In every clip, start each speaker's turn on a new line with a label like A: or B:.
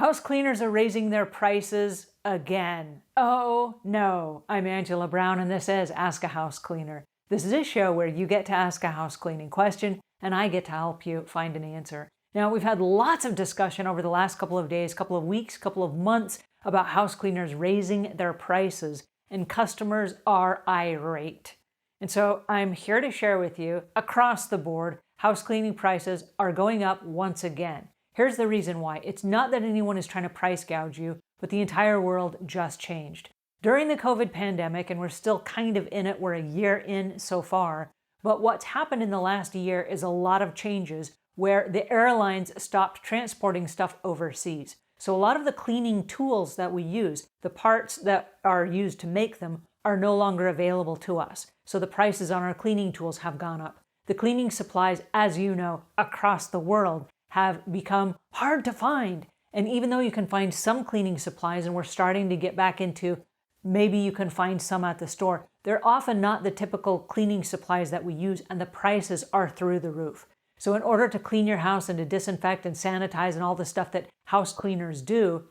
A: House cleaners are raising their prices again. Oh no, I'm Angela Brown and this is Ask a House Cleaner. This is a show where you get to ask a house cleaning question and I get to help you find an answer. Now, we've had lots of discussion over the last couple of days, couple of weeks, couple of months about house cleaners raising their prices, and customers are irate. And so I'm here to share with you, across the board, house cleaning prices are going up once again. Here's the reason why. It's not that anyone is trying to price gouge you, but the entire world just changed. During the COVID pandemic, and we're still kind of in it, we're a year in so far, but what's happened in the last year is a lot of changes where the airlines stopped transporting stuff overseas. So a lot of the cleaning tools that we use, the parts that are used to make them, are no longer available to us. So the prices on our cleaning tools have gone up. The cleaning supplies, as you know, across the world have become hard to find. And even though you can find some cleaning supplies, and we're starting to get back into maybe you can find some at the store, they're often not the typical cleaning supplies that we use, and the prices are through the roof. So in order to clean your house and to disinfect and sanitize and all the stuff that house cleaners do,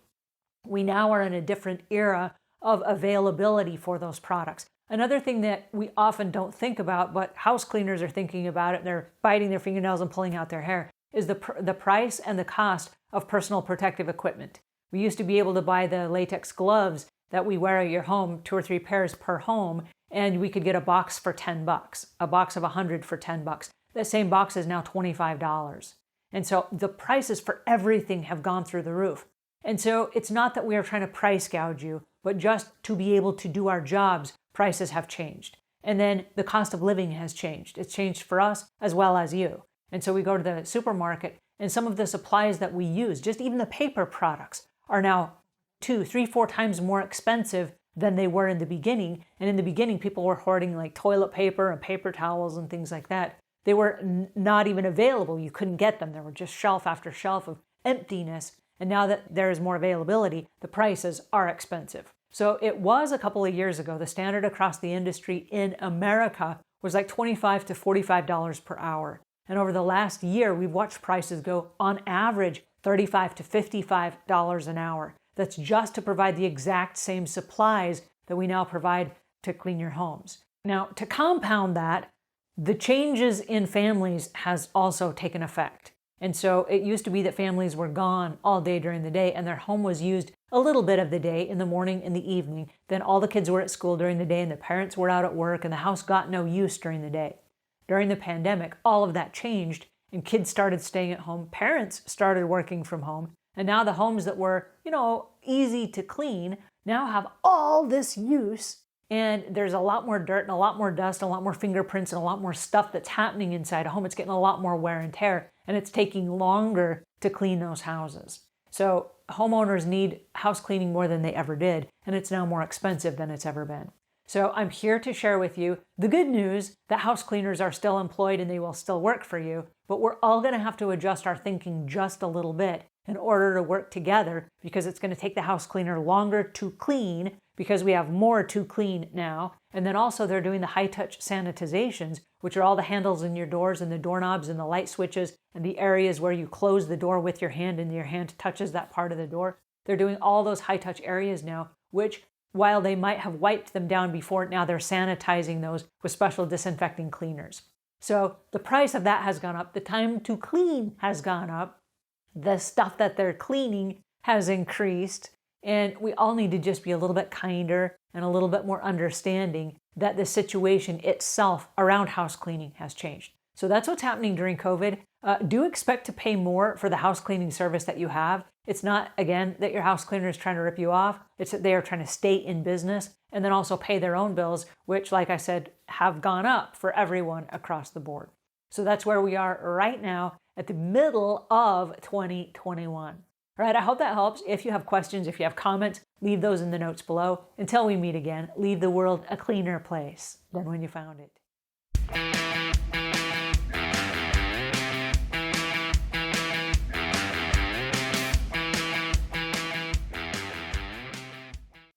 A: we now are in a different era of availability for those products. Another thing that we often don't think about, but house cleaners are thinking about it, and they're biting their fingernails and pulling out their hair, is the price and the cost of personal protective equipment. We used to be able to buy the latex gloves that we wear at your home, 2 or 3 pairs per home, and we could get a box for $10, a box of 100 for $10. That same box is now $25. And so the prices for everything have gone through the roof. And so it's not that we are trying to price gouge you, but just to be able to do our jobs, prices have changed. And then the cost of living has changed. It's changed for us as well as you. And so we go to the supermarket, and some of the supplies that we use, just even the paper products, are now 2, 3, 4 times more expensive than they were in the beginning. And in the beginning, people were hoarding like toilet paper and paper towels and things like that. They were not even available. You couldn't get them. There were just shelf after shelf of emptiness. And now that there is more availability, the prices are expensive. So it was a couple of years ago, the standard across the industry in America was like $25 to $45 per hour. And over the last year, we've watched prices go on average $35 to $55 an hour. That's just to provide the exact same supplies that we now provide to clean your homes. Now, to compound that, the changes in families has also taken effect. And so it used to be that families were gone all day during the day and their home was used a little bit of the day, in the morning, in the evening. Then all the kids were at school during the day and the parents were out at work and the house got no use during the day. During the pandemic, all of that changed and kids started staying at home. Parents started working from home. And now the homes that were, easy to clean now have all this use. And there's a lot more dirt and a lot more dust, and a lot more fingerprints and a lot more stuff that's happening inside a home. It's getting a lot more wear and tear, and it's taking longer to clean those houses. So homeowners need house cleaning more than they ever did, and it's now more expensive than it's ever been. So I'm here to share with you the good news that house cleaners are still employed and they will still work for you, but we're all going to have to adjust our thinking just a little bit in order to work together, because it's going to take the house cleaner longer to clean because we have more to clean now. And then also they're doing the high-touch sanitizations, which are all the handles in your doors and the doorknobs and the light switches and the areas where you close the door with your hand and your hand touches that part of the door. They're doing all those high-touch areas now, which while they might have wiped them down before, now they're sanitizing those with special disinfecting cleaners. So the price of that has gone up. The time to clean has gone up. The stuff that they're cleaning has increased. And we all need to just be a little bit kinder and a little bit more understanding that the situation itself around house cleaning has changed. So that's what's happening during COVID. Do expect to pay more for the house cleaning service that you have. It's not, again, that your house cleaner is trying to rip you off. It's that they are trying to stay in business and then also pay their own bills, which, like I said, have gone up for everyone across the board. So that's where we are right now at the middle of 2021. All right, I hope that helps. If you have questions, if you have comments, leave those in the notes below. Until we meet again, leave the world a cleaner place than when you found it.